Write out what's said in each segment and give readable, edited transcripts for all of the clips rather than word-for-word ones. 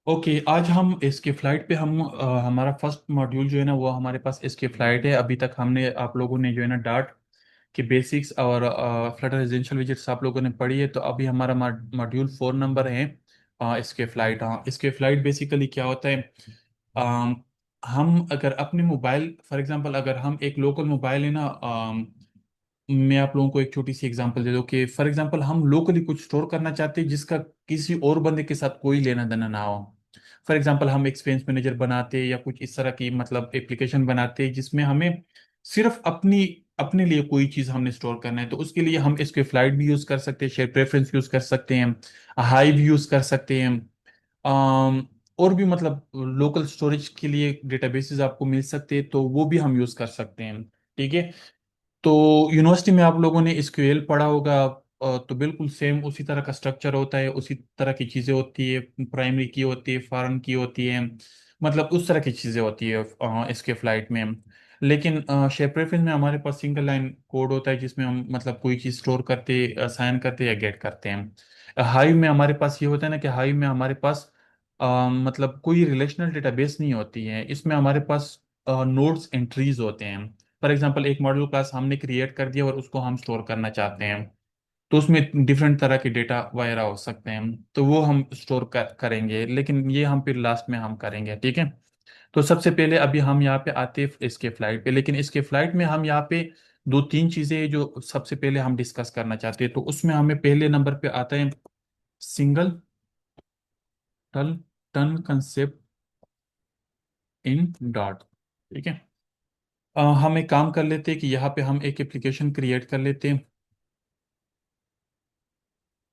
Okay, आज हम इसके फ्लाइट पे हम हमारा फर्स्ट मॉड्यूल जो है ना वो हमारे पास इसके फ्लाइट है। अभी तक हमने आप लोगों ने जो है ना डार्ट के बेसिक्स और फ्लटर रेजिडेंशियल विजेट्स आप लोगों ने पढ़ी है। तो अभी हमारा मॉड्यूल 4 नंबर है इसके फ्लाइट। हाँ, इसके फ्लाइट बेसिकली क्या होता है। अम, हम अगर अपने मोबाइल फॉर एग्जांपल अगर हम एक लोकल मोबाइल है ना, मैं आप लोगों को एक छोटी सी एग्जांपल दे दूं कि फॉर एग्जांपल हम लोकली कुछ स्टोर करना चाहते हैं जिसका किसी और बंदे के साथ कोई लेना देना ना हो। फॉर एग्जांपल हम एक्सपेंस मैनेजर बनाते हैं या कुछ इस तरह की मतलब एप्लीकेशन बनाते हैं जिसमें हमें सिर्फ अपनी अपने लिए कोई चीज़ हमने स्टोर करना है। तो उसके लिए हम इसके फ्लाइट भी यूज़ कर सकते हैं, शेयर प्रेफरेंस यूज़ कर सकते हैं, हाइव यूज़ कर सकते हैं। और भी मतलब लोकल स्टोरेज के लिए डेटाबेसेस आपको मिल सकते हैं, तो वो भी हम यूज़ कर सकते हैं। ठीक है। तो यूनिवर्सिटी में आप लोगों ने एसक्यूएल पढ़ा होगा। तो बिल्कुल सेम उसी तरह का स्ट्रक्चर होता है, उसी तरह की चीज़ें होती है। प्राइमरी की होती है, फॉरेन की होती है, मतलब उस तरह की चीज़ें होती है इसके फ्लाइट में। लेकिन शेयर प्रेफरेंस में हमारे पास सिंगल लाइन कोड होता है जिसमें हम मतलब कोई चीज़ स्टोर करते, साइन करते या गेट करते हैं। हाइव में हमारे पास ये होता है ना कि हाइव में हमारे पास मतलब कोई रिलेशनल डेटाबेस नहीं होती है। इसमें हमारे पास नोड्स एंट्रीज होते हैं। फॉर एग्जांपल एक मॉड्यूल क्लास हमने क्रिएट कर दिया और उसको हम स्टोर करना चाहते हैं, तो उसमें डिफरेंट तरह के डेटा वगैरह हो सकते हैं। तो वो हम स्टोर करेंगे, लेकिन ये हम फिर लास्ट में हम करेंगे। ठीक है। तो सबसे पहले अभी हम यहाँ पे आते हैं इसके फ्लाइट पे, लेकिन इसके फ्लाइट में हम यहाँ पे दो तीन चीज़ें जो सबसे पहले हम डिस्कस करना चाहते हैं। तो उसमें हमें पहले नंबर पे आता है singleton ton concept in dot. ठीक है। हम एक काम कर लेते हैं कि यहाँ पे हम एक एप्लीकेशन क्रिएट कर लेते हैं,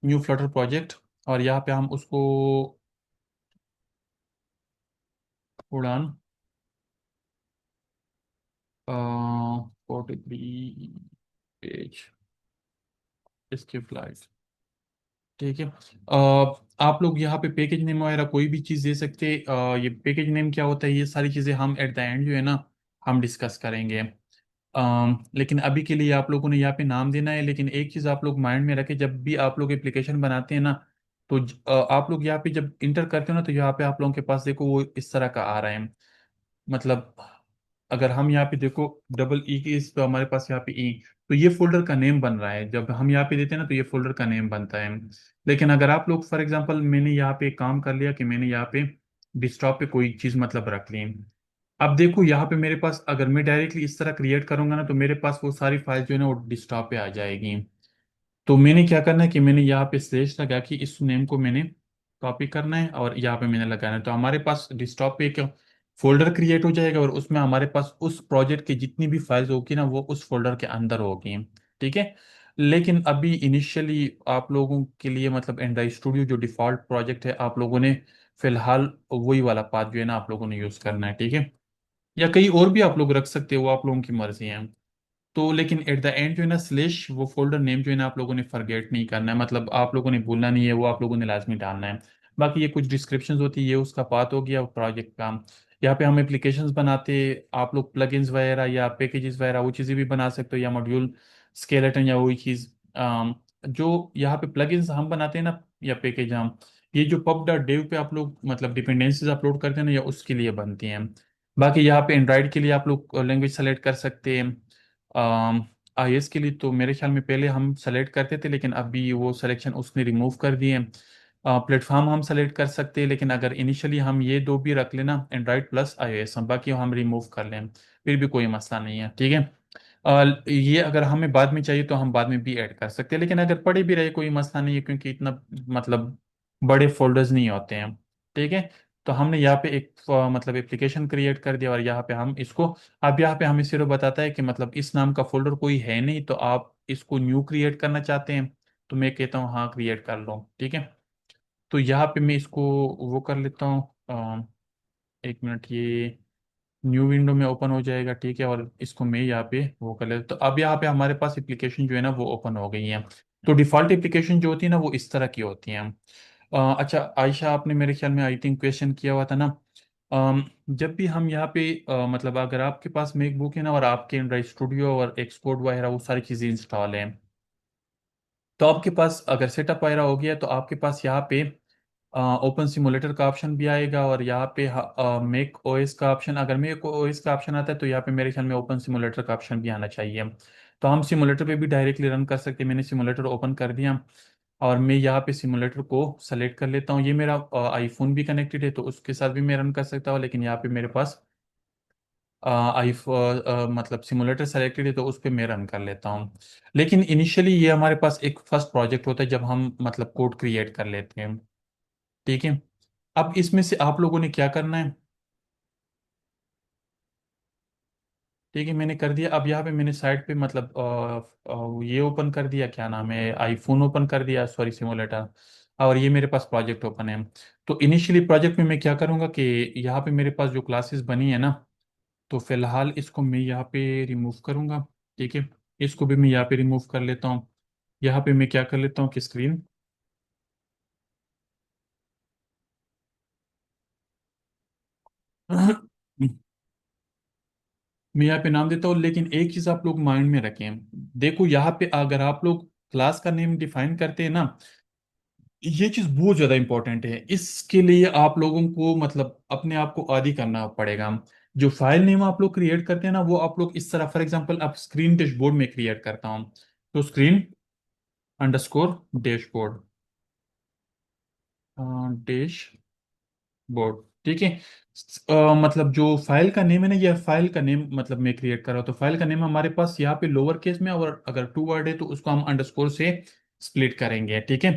न्यू फ्लटर प्रोजेक्ट। और यहाँ पे हम उसको उड़ान 43 पेज इसके फ्लाइट। ठीक है। आप लोग यहाँ पे पैकेज नेम वगैरह कोई भी चीज़ दे सकते हैं। ये पैकेज नेम क्या होता है, ये सारी चीज़ें हम एट द एंड जो है ना हम डिस्कस करेंगे। लेकिन अभी के लिए आप लोगों ने यहाँ पे नाम देना है। लेकिन एक चीज़ आप लोग माइंड में रखें, जब भी आप लोग एप्लीकेशन बनाते हैं ना, तो आप लोग यहाँ पे जब इंटर करते हो ना, तो यहाँ पे आप लोगों के पास देखो वो इस तरह का आ रहा है। मतलब अगर हम यहाँ पे देखो डबल ई की इस तो हमारे पास यहाँ पे ई, तो ये फोल्डर का नेम बन रहा है। जब हम यहाँ पे देते हैं ना तो ये फोल्डर का नेम बनता है। लेकिन अगर आप लोग फॉर एग्जांपल मैंने यहाँ पे काम कर लिया कि मैंने यहाँ पे डेस्कटॉप पे कोई चीज़ मतलब रख ली। अब देखो यहाँ पे मेरे पास अगर मैं डायरेक्टली इस तरह क्रिएट करूंगा ना, तो मेरे पास वो सारी फाइल जो है ना वो डेस्कटॉप पे आ जाएगी। तो मैंने क्या करना है कि मैंने यहाँ पे स्लैश लगा कि इस नेम को मैंने कॉपी करना है और यहाँ पे मैंने लगाना है। तो हमारे पास डेस्कटॉप पे एक फोल्डर क्रिएट हो जाएगा और उसमें हमारे पास उस प्रोजेक्ट की जितनी भी फाइल्स होगी ना वो उस फोल्डर के अंदर होगी। ठीक है। लेकिन अभी इनिशियली आप लोगों के लिए मतलब एंड्रॉइड स्टूडियो जो डिफॉल्ट प्रोजेक्ट है, आप लोगों ने फिलहाल वही वाला पाथ जो है ना आप लोगों ने यूज़ करना है। ठीक है। या कहीं और भी आप लोग रख सकते हो, वो आप लोगों की मर्जी है। तो लेकिन एट द एंड जो है ना स्लेश वो फोल्डर नेम जो है ना आप लोगों ने फॉरगेट नहीं करना है, मतलब आप लोगों ने भूलना नहीं है, वो आप लोगों ने लाजमी डालना है। बाकी ये कुछ डिस्क्रिप्शंस होती है, ये उसका पार्ट हो गया प्रोजेक्ट का। यहाँ पे हम एप्लीकेशंस बनाते, आप लोग प्लगइन्स वगैरह या पैकेजेस वगैरह वो चीज़ें भी बना सकते हो, या मॉड्यूल स्केलेटन या वही चीज़। जो यहाँ पे प्लगइन्स हम बनाते हैं ना या पैकेज हम, ये जो पब डॉट डेव पे आप लोग मतलब डिपेंडेंसीज अपलोड करते हैं ना, या उसके लिए बनती हैं। बाकी यहाँ पे एंड्रॉइड के लिए आप लोग लैंग्वेज सेलेक्ट कर सकते हैं। आईएएस के लिए तो मेरे ख्याल में पहले हम सेलेक्ट करते थे, लेकिन अभी वो सिलेक्शन उसने रिमूव कर दिए। प्लेटफॉर्म हम सेलेक्ट कर सकते हैं, लेकिन अगर इनिशियली हम ये दो भी रख लेना एंड्रॉइड प्लस आईओएस, हम बाकी हम रिमूव कर लें फिर भी कोई मसला नहीं है। ठीक है। ये अगर हमें बाद में चाहिए तो हम बाद में भी ऐड कर सकते हैं, लेकिन अगर पड़े भी रहे कोई मसला नहीं है, क्योंकि इतना मतलब बड़े फोल्डर्स नहीं होते हैं। ठीक है। तो हमने यहाँ पे एक मतलब एप्लीकेशन क्रिएट कर दिया और यहाँ पे हम इसको, अब यहाँ पे हमें सिर्फ बताता है कि मतलब इस नाम का फोल्डर कोई है नहीं, तो आप इसको न्यू क्रिएट करना चाहते हैं। तो मैं कहता हूँ हाँ क्रिएट कर लो। ठीक है। तो यहाँ पे मैं इसको वो कर लेता हूँ। एक मिनट, ये न्यू विंडो में ओपन हो जाएगा। ठीक है। और इसको मैं यहाँ पे वो कर लेता, तो अब यहाँ पे हमारे पास एप्लीकेशन जो है ना वो ओपन हो गई है। तो डिफ़ॉल्ट एप्लीकेशन जो होती है ना वो इस तरह की होती हैं। अच्छा आयशा, आपने मेरे ख्याल में आई थिंक क्वेश्चन किया हुआ था ना। जब भी हम यहाँ पे मतलब अगर आपके पास मैकबुक है ना और आपके एंड्रॉइड स्टूडियो और एक्सपोर्ट वगैरह वो सारी चीज़ें इंस्टॉल हैं, तो आपके पास अगर सेटअप वगैरह हो गया तो आपके पास यहाँ पे ओपन सिमुलेटर का ऑप्शन भी आएगा, और यहाँ पे मेक ओएस का ऑप्शन, अगर मेक ओएस का ऑप्शन आता है तो यहाँ पे मेरे ख्याल में ओपन सिमुलेटर का ऑप्शन भी आना चाहिए। तो हम सिमुलेटर पे भी डायरेक्टली रन कर सकते हैं। मैंने सिमुलेटर ओपन कर दिया, और मैं यहाँ पे सिमुलेटर को सेलेक्ट कर लेता हूँ। ये मेरा आईफोन भी कनेक्टेड है तो उसके साथ भी मैं रन कर सकता हूँ, लेकिन यहाँ पे मेरे पास मतलब सिमुलेटर सेलेक्टेड है तो उस पर मैं रन कर लेता हूँ। लेकिन इनिशियली ये हमारे पास एक फर्स्ट प्रोजेक्ट होता है जब हम मतलब कोड क्रिएट कर लेते हैं। ठीक है। अब इसमें से आप लोगों ने क्या करना है। ठीक है, मैंने कर दिया। अब यहाँ पे मैंने साइड पे मतलब ये ओपन कर दिया, क्या नाम है, आईफोन ओपन कर दिया, सॉरी सिमुलेटर। और ये मेरे पास प्रोजेक्ट ओपन है। तो इनिशियली प्रोजेक्ट में मैं क्या करूँगा कि यहाँ पे मेरे पास जो क्लासेस बनी है ना, तो फिलहाल इसको मैं यहाँ पे रिमूव करूँगा। ठीक है, इसको भी मैं यहाँ पे रिमूव कर लेता हूँ। यहाँ पे मैं क्या कर लेता हूँ कि स्क्रीन मैं यहाँ पे नाम देता हूँ, लेकिन एक चीज आप लोग माइंड में रखें। देखो यहाँ पे अगर आप लोग क्लास का नेम डिफाइन करते हैं ना, ये चीज बहुत ज्यादा इंपॉर्टेंट है। इसके लिए आप लोगों को मतलब अपने आप को आदी करना पड़ेगा। जो फाइल नेम आप लोग क्रिएट करते हैं ना, वो आप लोग इस तरह, फॉर एग्जांपल आप स्क्रीन डैशबोर्ड में क्रिएट करता हूँ, तो screen underscore dashboard, dash board. ठीक है। मतलब जो फाइल का नेम है ना, ये फाइल का नेम मतलब मैं क्रिएट कर रहा हूँ, तो फाइल का नेम हमारे पास यहाँ पे लोअर केस में, और अगर टू वर्ड है तो उसको हम अंडरस्कोर से स्प्लिट करेंगे। ठीक है।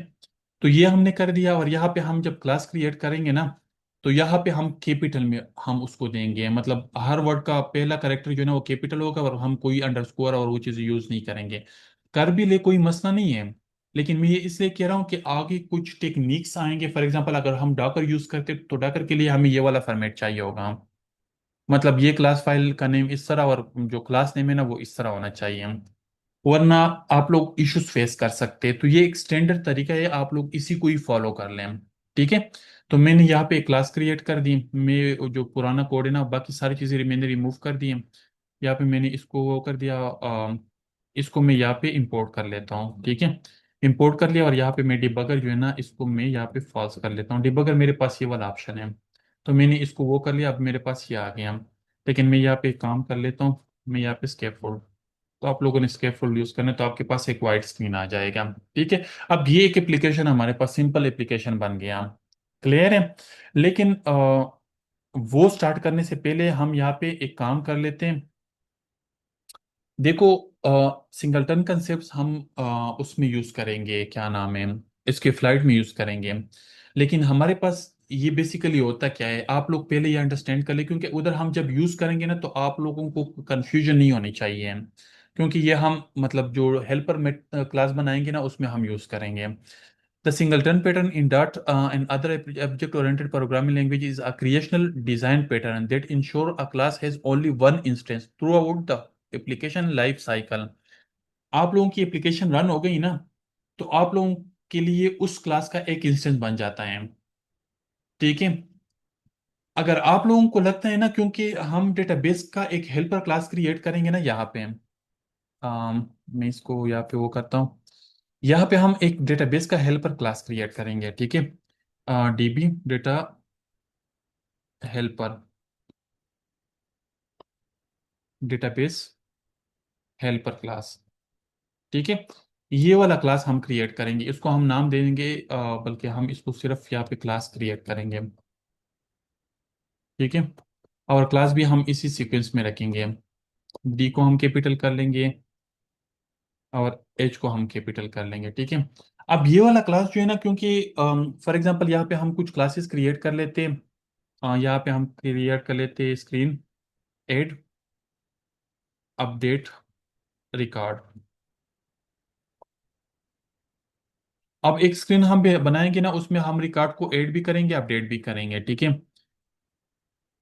तो ये हमने कर दिया, और यहाँ पे हम जब क्लास क्रिएट करेंगे ना, तो यहाँ पे हम कैपिटल में हम उसको देंगे, मतलब हर वर्ड का पहला करेक्टर जो है ना वो कैपिटल होगा, और हम कोई अंडरस्कोर और वो चीज़ यूज नहीं करेंगे। कर भी ले कोई मसला नहीं है, लेकिन मैं ये इसलिए कह रहा हूँ कि आगे कुछ टेक्निक्स आएंगे। फॉर एग्जांपल अगर हम डॉकर यूज करते तो डॉकर के लिए हमें ये वाला फॉर्मेट चाहिए होगा, मतलब ये क्लास फाइल का नेम इस तरह, और जो क्लास नेम है ना वो इस तरह होना चाहिए, वरना आप लोग इश्यूज फेस कर सकते हैं। तो ये एक स्टैंडर्ड तरीका है, आप लोग इसी को ही फॉलो कर लें। ठीक है। तो मैंने यहाँ पे एक क्लास क्रिएट कर दी, मैं जो पुराना कोड है ना बाकी सारी चीज़ें मैंने रिमूव कर दी हैं। यहाँ पे मैंने इसको वो कर दिया, इसको मैं यहाँ पे इंपोर्ट कर लेता हूँ। ठीक है, इंपोर्ट कर लिया, और यहाँ पे मैं डिबगर जो है ना इसको मैं यहाँ पे फॉल्स कर लेता हूँ। डिबगर मेरे पास ये वाला ऑप्शन है, तो मैंने इसको वो कर लिया, अब मेरे पास ये आ गया। लेकिन मैं यहाँ पे एक काम कर लेता हूँ, मैं यहाँ पे स्केप, तो आप लोगों ने स्केपफुल यूज करना है, तो आपके पास एक वाइट स्क्रीन आ जाएगा। ठीक है। अब ये एक एप्लीकेशन हमारे पास सिंपल एप्लीकेशन बन गया। क्लियर है। लेकिन वो स्टार्ट करने से पहले हम यहाँ पे एक काम कर लेते हैं। देखो, सिंगलटन कंसेप्ट हम उसमें यूज करेंगे, क्या नाम है, इसके फ्लाइट में यूज करेंगे। लेकिन हमारे पास ये बेसिकली होता क्या है, आप लोग पहले ये अंडरस्टैंड कर ले, क्योंकि उधर हम जब यूज करेंगे ना तो आप लोगों को कंफ्यूजन नहीं होनी चाहिए। क्योंकि ये हम मतलब जो हेल्पर में क्लास बनाएंगे ना उसमें हम यूज करेंगे। The singleton pattern in Dart and other object-oriented programming language is a creational design pattern that ensure a class has only one instance throughout the application life cycle। आप लोगों की application run हो गई ना, तो आप लोगों के लिए उस क्लास का एक इंस्टेंस बन जाता है। ठीक है। अगर आप लोगों को लगता है ना, क्योंकि हम डेटाबेस का एक हेल्पर क्लास क्रिएट करेंगे ना यहाँ पे, मैं इसको यहाँ पे वो करता हूँ। यहाँ पे हम एक डेटाबेस का हेल्पर क्लास क्रिएट करेंगे। ठीक है, dB data helper, database helper class. ठीक है, ये वाला क्लास हम क्रिएट करेंगे, इसको हम नाम देंगे, बल्कि हम इसको सिर्फ यहाँ पे क्लास क्रिएट करेंगे। ठीक है, और क्लास भी हम इसी सीक्वेंस में रखेंगे। डी को हम कैपिटल कर लेंगे, और एच को हम कैपिटल कर लेंगे। ठीक है। अब ये वाला क्लास जो है ना, क्योंकि फॉर एग्जांपल यहाँ पे हम कुछ क्लासेस क्रिएट कर लेते हैं, यहाँ पे हम क्रिएट कर लेते हैं स्क्रीन एड अपडेट रिकॉर्ड। अब एक स्क्रीन हम बनाएंगे ना, उसमें हम रिकॉर्ड को ऐड भी करेंगे अपडेट भी करेंगे। ठीक है,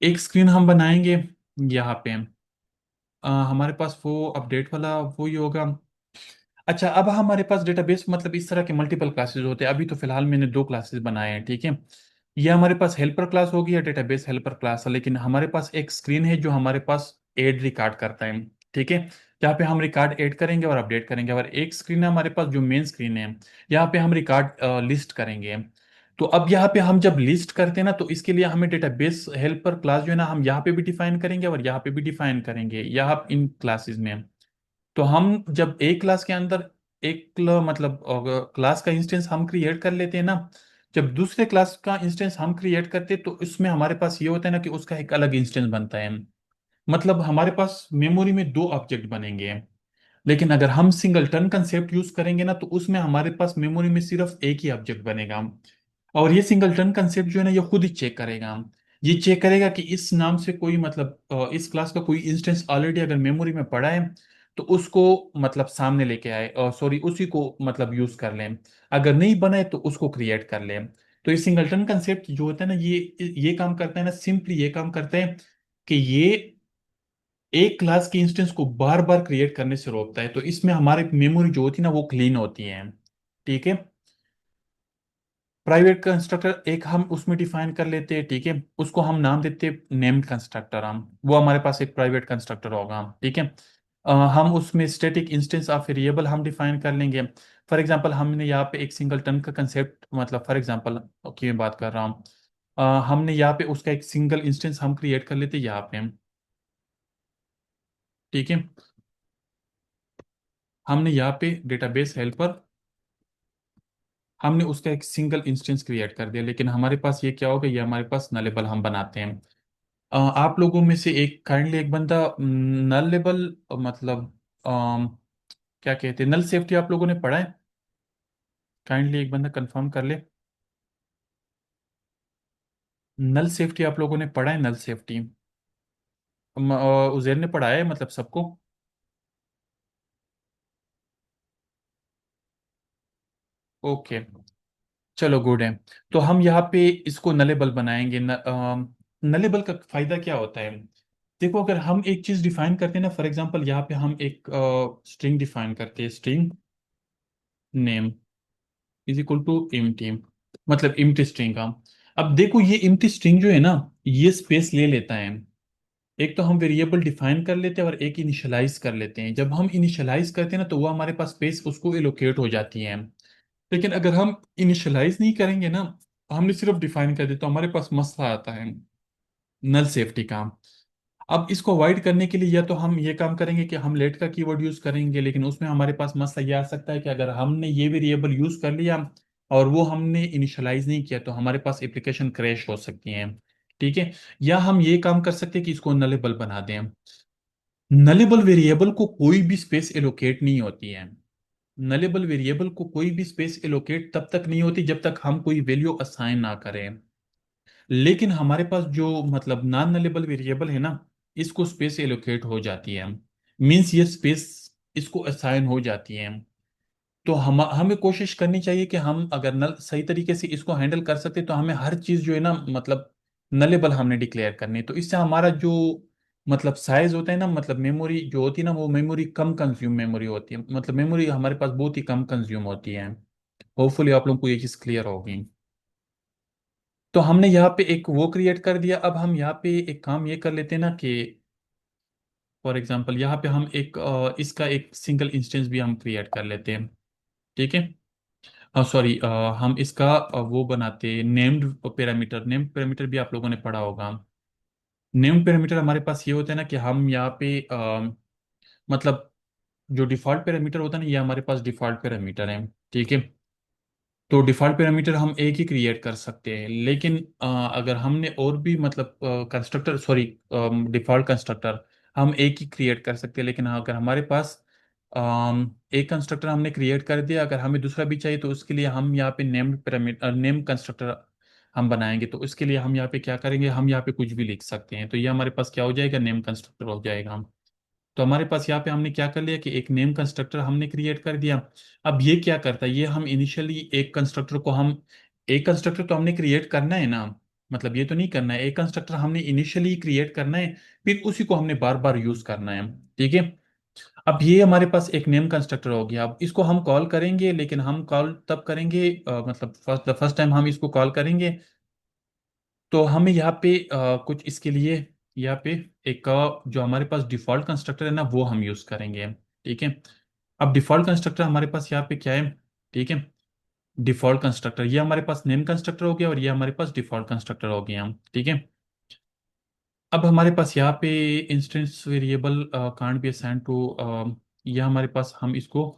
एक स्क्रीन हम बनाएंगे यहाँ पे, हमारे पास वो अपडेट वाला वो ही होगा। अच्छा, अब हमारे पास डेटाबेस मतलब इस तरह के मल्टीपल क्लासेस होते हैं। अभी तो फिलहाल मैंने दो क्लासेस बनाए हैं। ठीक है, ये हमारे पास हेल्पर क्लास होगी या डेटाबेस हेल्पर क्लास है, लेकिन हमारे पास एक स्क्रीन है जो हमारे पास ऐड रिकॉर्ड करता है। ठीक है, जहाँ पे हम रिकॉर्ड ऐड करेंगे और अपडेट करेंगे, और एक स्क्रीन है हमारे पास जो मेन स्क्रीन है, यहाँ पे हम रिकॉर्ड लिस्ट करेंगे। तो अब यहाँ पे हम जब लिस्ट करते हैं ना, तो इसके लिए हमें डेटाबेस हेल्पर क्लास जो है ना, हम यहाँ पे भी डिफाइन करेंगे और यहाँ पे भी डिफाइन करेंगे, यहाँ इन क्लासेस में। तो हम जब एक क्लास के अंदर मतलब क्लास का इंस्टेंस हम क्रिएट कर लेते हैं ना, जब दूसरे क्लास का इंस्टेंस हम क्रिएट करते हैं तो इसमें हमारे पास ये होता है ना कि उसका एक अलग इंस्टेंस बनता है। मतलब हमारे पास मेमोरी में दो ऑब्जेक्ट बनेंगे। लेकिन अगर हम सिंगलटन कंसेप्ट यूज करेंगे ना, तो उसमें हमारे पास मेमोरी में सिर्फ एक ही ऑब्जेक्ट बनेगा। और ये सिंगलटन कंसेप्ट जो है ना, ये खुद ही चेक करेगा। ये चेक करेगा कि इस नाम से कोई मतलब इस क्लास का कोई इंस्टेंस ऑलरेडी अगर मेमोरी में पड़ा है, तो उसको मतलब सामने लेके आए, सॉरी उसी को मतलब यूज कर लें। अगर नहीं बना है तो उसको क्रिएट कर लें। तो ये सिंगलटन कंसेप्ट जो होता है ना, ये काम करता है ना, सिंपली ये काम करता है कि ये एक क्लास के इंस्टेंस को बार बार क्रिएट करने से रोकता है। तो इसमें हमारी मेमोरी जो होती है ना, वो क्लीन होती है। ठीक है। प्राइवेट कंस्ट्रक्टर एक हम उसमें डिफाइन कर लेते हैं। ठीक है। उसको हम नाम देते हैं नेम्ड कंस्ट्रक्टर। हम वो हमारे पास एक प्राइवेट कंस्ट्रक्टर होगा। ठीक है। हम उसमें स्टैटिक इंस्टेंस ऑफ वेरिएबल हम डिफाइन कर लेंगे। फॉर एग्जांपल हमने यहाँ पे एक सिंगल टन का कंसेप्ट, मतलब फॉर एग्जांपल की मैं बात कर रहा हूँ, हमने यहाँ पे उसका एक सिंगल इंस्टेंस हम क्रिएट कर लेते हैं यहाँ पे। ठीक है। हमने यहाँ पे डेटाबेस हेल्पर, हमने उसका एक सिंगल इंस्टेंस क्रिएट कर दिया, लेकिन हमारे पास ये क्या होगा, ये हमारे पास नलेबल हम बनाते हैं। आप लोगों में से एक काइंडली एक बंदा नलेबल मतलब क्या कहते हैं, नल सेफ्टी आप लोगों ने पढ़ा है? काइंडली एक बंदा कंफर्म कर ले। नल सेफ्टी आप लोगों ने पढ़ा है? नल सेफ्टी उजैर ने पढ़ाया है मतलब सबको? ओके, चलो गुड है। तो हम यहाँ पे इसको नलेबल बनाएंगे नलेबल का फायदा क्या होता है? देखो, अगर हम एक चीज डिफाइन करते हैं ना, फॉर एग्जांपल यहाँ पे हम एक स्ट्रिंग डिफाइन करते हैं, string name is equal to empty, मतलब इम्टी स्ट्रिंग का। अब देखो, ये इम्टी स्ट्रिंग जो है ना, ये स्पेस ले लेता है। एक तो हम वेरिएबल डिफाइन कर लेते हैं और एक इनिशियलाइज कर लेते हैं। जब हम इनिशियलाइज करते हैं ना, तो वो हमारे पास स्पेस उसको एलोकेट हो जाती है। लेकिन अगर हम इनिशियलाइज नहीं करेंगे ना, हमने सिर्फ डिफाइन कर दिया, तो हमारे पास मसला आता है नल सेफ्टी का। अब इसको अवॉइड करने के लिए या तो हम ये काम करेंगे कि हम लेट का कीवर्ड यूज करेंगे, लेकिन उसमें हमारे पास मसला ये आ सकता है कि अगर हमने ये वेरिएबल यूज कर लिया और वो हमने इनिशियलाइज नहीं किया, तो हमारे पास एप्लीकेशन क्रैश हो सकती है। ठीक है। या हम ये काम कर सकते हैं कि इसको नलेबल बना दें। नलेबल वेरिएबल को कोई भी स्पेस एलोकेट नहीं होती है। नलेबल वेरिएबल को कोई भी स्पेस एलोकेट तब तक नहीं होती जब तक हम कोई वैल्यू असाइन ना करें। लेकिन हमारे पास जो मतलब नॉन नलेबल वेरिएबल है ना, इसको स्पेस एलोकेट हो जाती है। मींस ये स्पेस इसको असाइन हो जाती है। तो हम हमें कोशिश करनी चाहिए कि हम अगर नल सही तरीके से इसको हैंडल कर सकते, तो हमें हर चीज जो है ना, मतलब नलेबल हमने डिक्लेयर करनी है। तो इससे हमारा जो मतलब साइज होता है ना, मतलब मेमोरी जो होती है ना, वो मेमोरी कम कंज्यूम मेमोरी होती है, मतलब मेमोरी हमारे पास बहुत ही कम कंज्यूम होती है। होपफुली आप लोगों को ये चीज क्लियर होगी। तो हमने यहाँ पे एक वो क्रिएट कर दिया। अब हम यहाँ पे एक काम ये कर लेते हैं ना कि फॉर एग्जांपल यहाँ पे हम एक इसका एक सिंगल इंस्टेंस भी हम क्रिएट कर लेते हैं। ठीक है। सॉरी, हम इसका वो बनाते हैं नेम्ड पैरामीटर। नेम्ड पैरामीटर भी आप लोगों ने पढ़ा होगा। नेम्ड पैरामीटर हमारे पास ये होता है ना कि हम यहाँ पे मतलब जो डिफॉल्ट पैरामीटर होता है ना, ये हमारे पास डिफॉल्ट पैरामीटर है। ठीक है। तो डिफॉल्ट पैरामीटर हम एक ही क्रिएट कर सकते हैं, लेकिन अगर हमने और भी मतलब कंस्ट्रक्टर, सॉरी, डिफॉल्ट कंस्ट्रक्टर हम एक ही क्रिएट कर सकते हैं। लेकिन हाँ, अगर हमारे पास एक कंस्ट्रक्टर हमने क्रिएट कर दिया, अगर हमें दूसरा भी चाहिए, तो उसके लिए हम यहाँ पे नेम्ड पैरामीटर नेम कंस्ट्रक्टर हम बनाएंगे। तो उसके लिए हम यहाँ पे क्या करेंगे, हम यहाँ पे कुछ भी लिख सकते हैं। तो ये हमारे पास क्या हो जाएगा, नेम कंस्ट्रक्टर हो जाएगा। तो हमारे पास यहाँ पे हमने क्या कर लिया कि एक नेम कंस्ट्रक्टर हमने क्रिएट कर दिया। अब ये क्या करता है, ये हम इनिशियली एक कंस्ट्रक्टर को हम एक कंस्ट्रक्टर तो हमने क्रिएट करना है ना, मतलब ये तो नहीं करना है, एक कंस्ट्रक्टर हमने इनिशियली क्रिएट करना है, फिर उसी को हमने बार बार यूज करना है। ठीक है। अब ये हमारे पास एक नेम कंस्ट्रक्टर हो गया। अब इसको हम कॉल करेंगे, लेकिन हम कॉल तब करेंगे मतलब फर्स्ट टाइम हम इसको कॉल करेंगे, तो हमें यहाँ पे कुछ इसके लिए यहाँ पे एक जो हमारे पास डिफॉल्ट कंस्ट्रक्टर है ना, वो हम यूज करेंगे। ठीक है। अब डिफॉल्ट कंस्ट्रक्टर हमारे पास यहाँ पे क्या है? ठीक है। डिफॉल्ट कंस्ट्रक्टर, ये हमारे पास नेम कंस्ट्रक्टर हो गया और ये हमारे पास डिफॉल्ट कंस्ट्रक्टर हो गया, ठीक है। अब हमारे पास यहाँ पे instance variable can't be assign to, ये हमारे पास हम इसको,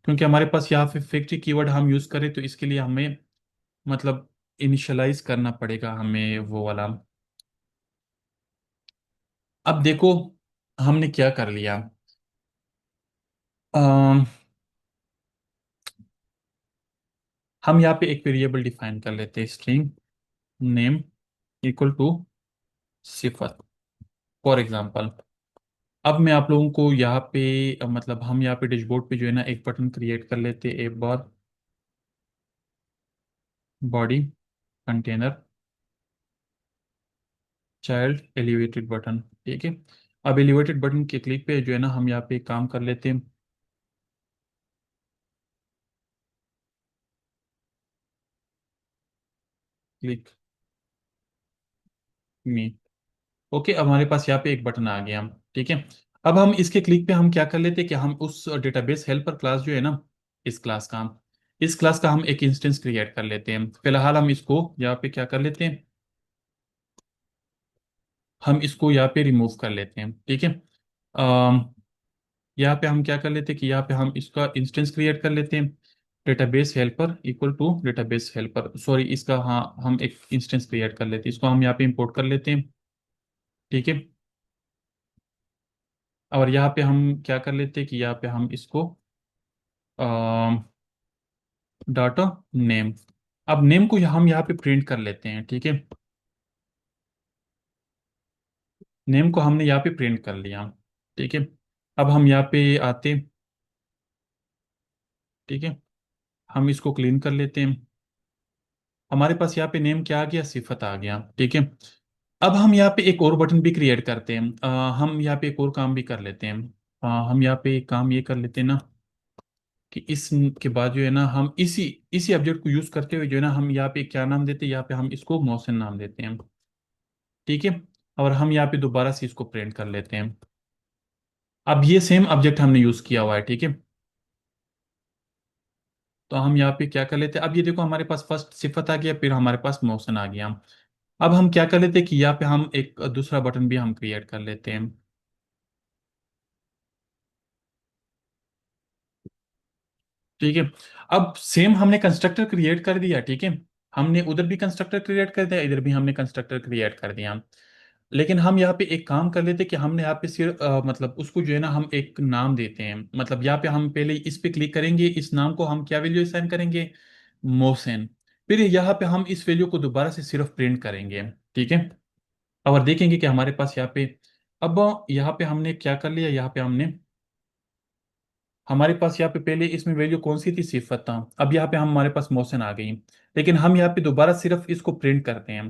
क्योंकि हमारे पास यहाँ पे फैक्ट्री कीवर्ड हम यूज़ करें तो इसके लिए हमें मतलब इनिशियलाइज करना पड़ेगा हमें वो वाला। अब देखो हमने क्या कर लिया, अम, हम यहाँ पे एक वेरिएबल डिफाइन कर लेते हैं, string name equal to cipher, for example. अब मैं आप लोगों को यहाँ पे मतलब हम यहाँ पे डैशबोर्ड पे जो है ना एक बटन क्रिएट कर लेते हैं, एक बार body container child elevated button, ठीक है। अब एलिवेटेड बटन के क्लिक पे जो है ना हम यहाँ पे एक काम कर लेते हैं, क्लिक मी, ओके। अब हमारे पास यहाँ पे एक बटन आ गया, ठीक है। अब हम इसके क्लिक पे हम क्या कर लेते हैं कि हम उस डेटाबेस हेल्पर क्लास जो है ना, इस क्लास का हम एक इंस्टेंस क्रिएट कर लेते हैं। फिलहाल हम इसको यहाँ पे क्या कर लेते हैं, हम इसको यहाँ पे रिमूव कर लेते हैं, ठीक है। अम, यहाँ पे हम क्या कर लेते हैं कि यहाँ पे हम इसका इंस्टेंस क्रिएट कर लेते हैं, database helper equal to database helper, sorry इसका, हाँ हम एक इंस्टेंस क्रिएट कर लेते हैं, इसको हम यहाँ पे इंपोर्ट कर लेते हैं, ठीक है। और यहाँ पे हम क्या कर लेते हैं कि यहाँ पे हम इसको डाटा नेम, अब नेम को हम यहाँ पे प्रिंट कर लेते हैं, ठीक है। नेम को हमने यहाँ पे प्रिंट कर लिया, ठीक है। अब हम यहाँ पे आते, ठीक है, हम इसको क्लीन कर लेते हैं। हमारे पास यहाँ पे नेम क्या आ गया, सिफत आ गया, ठीक है। अब हम यहाँ पे एक और बटन भी क्रिएट करते हैं, हम यहाँ पे एक और काम भी कर लेते हैं। हम यहाँ पे एक काम ये कर लेते हैं ना कि इस के बाद जो है ना हम इसी इसी ऑब्जेक्ट को यूज करते हुए जो है ना हम यहाँ पे क्या नाम देते हैं, यहाँ पे हम इसको मोशन नाम देते हैं, ठीक है। और हम यहाँ पे दोबारा से इसको प्रिंट कर लेते हैं। अब ये सेम ऑब्जेक्ट हमने यूज किया हुआ है, ठीक है। तो हम यहाँ पे क्या कर लेते हैं, अब ये देखो हमारे पास फर्स्ट सिफत आ गया, फिर हमारे पास मोशन आ गया। अब हम क्या कर लेते हैं कि यहाँ पे हम एक दूसरा बटन भी हम क्रिएट कर लेते हैं, ठीक है। अब सेम हमने कंस्ट्रक्टर क्रिएट कर दिया, ठीक है। हमने उधर भी कंस्ट्रक्टर क्रिएट कर दिया, इधर भी हमने कंस्ट्रक्टर क्रिएट कर दिया। लेकिन हम यहाँ पे एक काम कर लेते कि हमने यहाँ पे सिर्फ मतलब उसको जो है ना हम एक नाम देते हैं, मतलब यहाँ पे हम पहले इस पे क्लिक करेंगे, इस नाम को हम क्या वैल्यू असाइन करेंगे, मोशन। फिर यहाँ पे हम इस वैल्यू को दोबारा से सिर्फ प्रिंट करेंगे, ठीक है। और देखेंगे कि हमारे पास यहाँ पे, अब यहाँ पे हमने क्या कर लिया, यहाँ पे हमने, हमारे पास यहाँ पे पहले इसमें वैल्यू कौन सी थी, सिफत था। अब यहाँ पे हमारे पास मोशन आ गई, लेकिन हम यहाँ पे दोबारा सिर्फ इसको प्रिंट करते हैं,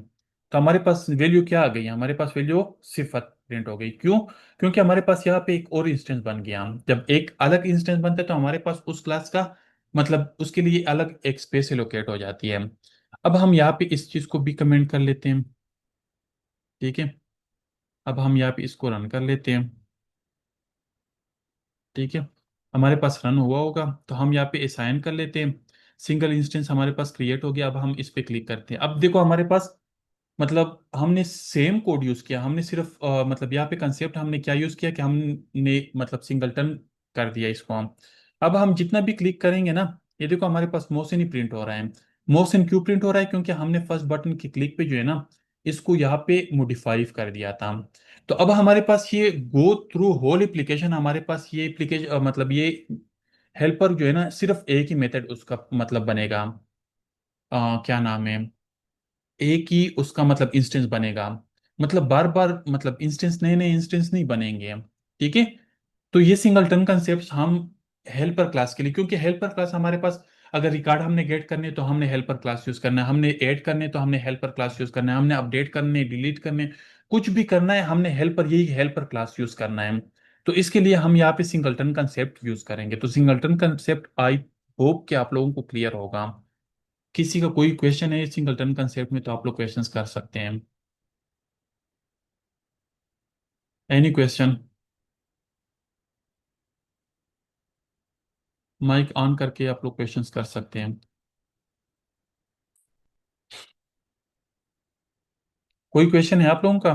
तो हमारे पास वैल्यू क्या आ गई, हमारे पास वैल्यू सिफत प्रिंट हो गई। क्यों? क्योंकि हमारे पास यहाँ पे एक और इंस्टेंस बन गया। जब एक अलग इंस्टेंस बनता है तो हमारे पास उस क्लास का मतलब उसके लिए अलग एक स्पेस एलोकेट हो जाती है। अब हम यहाँ पे इस चीज को भी कमेंट कर लेते हैं, ठीक है। अब हम यहाँ पे इसको रन कर लेते हैं, ठीक है। हमारे पास रन हुआ होगा तो हम यहाँ पे असाइन कर लेते हैं, सिंगल इंस्टेंस हमारे पास क्रिएट हो गया। अब हम इस पे क्लिक करते हैं, अब देखो हमारे पास मतलब हमने सेम कोड यूज किया, हमने सिर्फ मतलब यहाँ पे कंसेप्ट हमने क्या यूज किया कि हमने मतलब सिंगलटन कर दिया इसको हम। अब हम जितना भी क्लिक करेंगे ना, ये देखो हमारे पास मोशन ही प्रिंट हो रहा है। मोशन क्यों प्रिंट हो रहा है, क्योंकि हमने फर्स्ट बटन के क्लिक पे जो है ना इसको यहाँ पे मॉडिफाई कर दिया था। तो अब हमारे पास ये गो थ्रू होल एप्लीकेशन, हमारे पास ये एप्लीकेशन मतलब ये हेल्पर जो है ना सिर्फ एक ही मेथड उसका मतलब बनेगा, क्या नाम है, एक ही उसका मतलब इंस्टेंस बनेगा, मतलब बार बार मतलब इंस्टेंस, नए नए इंस्टेंस नहीं बनेंगे, ठीक है। तो ये सिंगलटन कंसेप्ट हम हेल्पर क्लास के लिए, क्योंकि हेल्पर क्लास हमारे पास अगर रिकॉर्ड हमने गेट करने तो हमने हेल्पर क्लास यूज करना है, हमने ऐड करने तो हमने हेल्पर क्लास यूज करना है, हमने अपडेट करने डिलीट करने कुछ भी करना है हमने हेल्पर, यही हेल्पर क्लास यूज करना है। तो इसके लिए हम यहाँ पे सिंगलटन कंसेप्ट यूज करेंगे। तो सिंगलटन कंसेप्ट आई होप कि आप लोगों को क्लियर होगा। किसी का कोई क्वेश्चन है सिंगलटन कंसेप्ट में तो आप लोग क्वेश्चंस कर सकते हैं। Any question? माइक ऑन करके आप लोग क्वेश्चंस कर सकते हैं। कोई क्वेश्चन है आप लोगों का?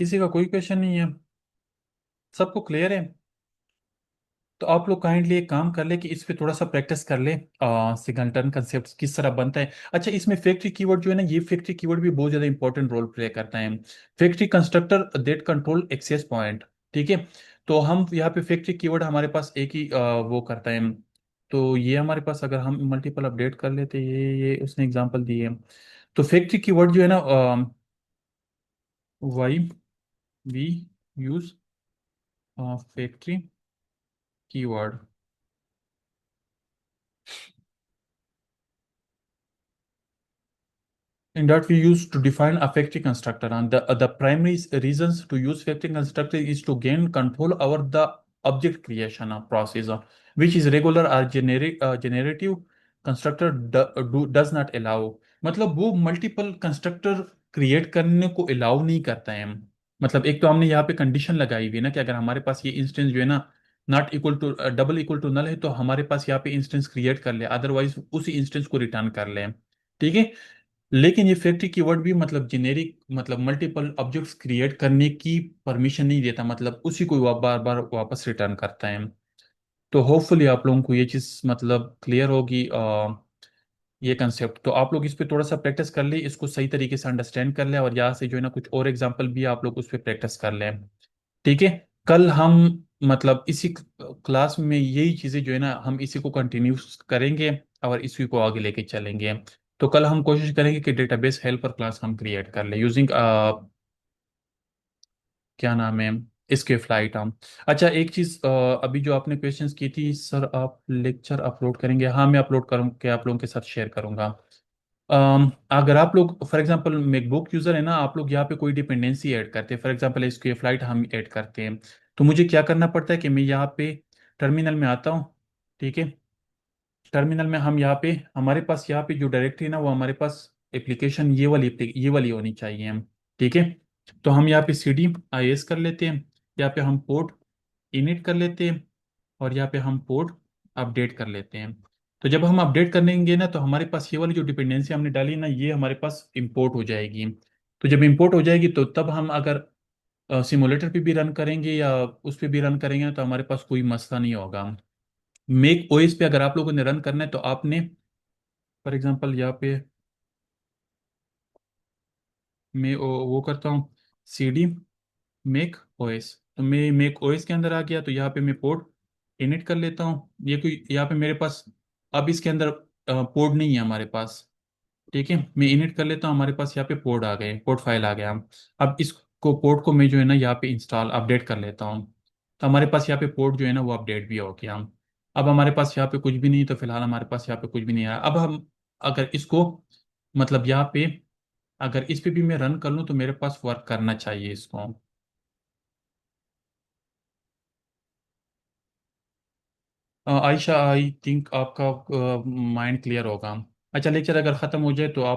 किसी का कोई क्वेश्चन नहीं है? सबको क्लियर है? तो आप लोग काइंडली एक काम कर ले कि इस पे थोड़ा सा प्रैक्टिस कर ले, सिंगलटन कंसेप्ट किस तरह बनता है। अच्छा, इसमें फैक्ट्री कीवर्ड जो है ना, ये फैक्ट्री कीवर्ड भी बहुत ज़्यादा इंपॉर्टेंट रोल प्ले करता है। Factory constructor that control access point. ठीक है। तो हम यहाँ पे फैक्ट्री कीवर्ड हमारे पास एक ही वो करता है। तो ये हमारे पास अगर हम मल्टीपल अपडेट कर लेते, ये उसने एग्जांपल दी है। तो फैक्ट्री कीवर्ड जो है ना, why we use factory keyword in that we use to define a factory constructor, and the primary reasons to use factory constructor is to gain control over the object creation process, which is regular or generative constructor does not allow। मतलब वो multiple constructor create करने को allow नहीं करता है। मतलब एक तो हमने यहाँ पे कंडीशन लगाई हुई है ना कि अगर हमारे पास ये इंस्टेंस जो है ना not equal to double equal to null है, तो हमारे पास यहाँ पे इंस्टेंस क्रिएट कर ले, अदरवाइज उसी इंस्टेंस को रिटर्न कर ले। ठीक है। लेकिन ये फैक्ट्री कीवर्ड भी मतलब जेनेरिक, मतलब मल्टीपल ऑब्जेक्ट्स क्रिएट करने की परमिशन नहीं देता, मतलब उसी को बार बार वापस रिटर्न करता है। तो होपफुली आप लोगों को ये चीज़ मतलब क्लियर होगी, ये कंसेप्ट। तो आप लोग इस पे थोड़ा सा प्रैक्टिस कर ले, इसको सही तरीके से अंडरस्टैंड कर ले, और यहाँ से जो है ना कुछ और एग्जांपल भी आप लोग उस पर प्रैक्टिस कर लें। ठीक है। कल हम मतलब इसी क्लास में यही चीज़ें जो है ना हम इसी को कंटिन्यू करेंगे और इसी को आगे लेके चलेंगे। तो कल हम कोशिश करेंगे कि डेटाबेस हेल्पर क्लास हम क्रिएट कर ले यूजिंग क्या नाम है, इसके फ्लाइट हम। अच्छा, एक चीज़, अभी जो आपने क्वेश्चंस की थी सर, आप लेक्चर अपलोड करेंगे? हाँ, मैं अपलोड करूँ के आप लोगों के साथ शेयर करूँगा। अगर आप लोग फॉर एग्जांपल मैकबुक यूज़र है ना, आप लोग यहाँ पे कोई डिपेंडेंसी ऐड करते हैं, फॉर एग्जांपल इसके फ्लाइट हम ऐड करते हैं, तो मुझे क्या करना पड़ता है कि मैं यहाँ पे टर्मिनल में आता हूँ। ठीक है। टर्मिनल में हम यहाँ पे, हमारे पास यहाँ पे जो डायरेक्टरी है ना, वो हमारे पास एप्लीकेशन ये वाली होनी चाहिए हम। ठीक है। तो हम यहाँ पे सी डी आई एस कर लेते हैं, यहाँ पे हम पोर्ट इनिट कर लेते हैं, और यहाँ पे हम पोर्ट अपडेट कर लेते हैं। तो जब हम अपडेट करेंगे ना, तो हमारे पास ये वाली जो डिपेंडेंसी हमने डाली ना, ये हमारे पास इंपोर्ट हो जाएगी। तो जब इंपोर्ट हो जाएगी, तो तब हम अगर सिमुलेटर पे भी रन करेंगे या उस पे भी रन करेंगे, तो हमारे पास कोई मसला नहीं होगा। मेक ओएस पे अगर आप लोगों ने रन करना है, तो आपने फॉर एग्जांपल यहाँ पे मैं वो करता हूँ, सी डी मेक ओएस। तो मैं मेक ओएस के अंदर आ गया, तो यहाँ पे मैं पोर्ट इनिट कर लेता हूँ। ये कोई यहाँ पे मेरे पास अब इसके अंदर पोर्ट नहीं है हमारे पास। ठीक है। मैं इनिट कर लेता हूँ, हमारे पास यहाँ पे पोर्ट आ गए, पोर्ट फाइल आ गया। अब इसको पोर्ट को मैं जो है ना यहाँ पे इंस्टॉल अपडेट कर लेता हूँ। तो हमारे पास यहाँ पे पोर्ट जो है ना वो अपडेट भी हो गया। अब हमारे पास यहाँ पे कुछ भी नहीं, तो फिलहाल हमारे पास यहाँ पे कुछ भी नहीं आया। अब हम अगर इसको मतलब यहाँ पे अगर इस पे भी मैं रन कर लूँ, तो मेरे पास वर्क करना चाहिए इसको। आयशा, आई थिंक आपका माइंड क्लियर होगा। अच्छा, लेक्चर अगर ख़त्म हो जाए तो आप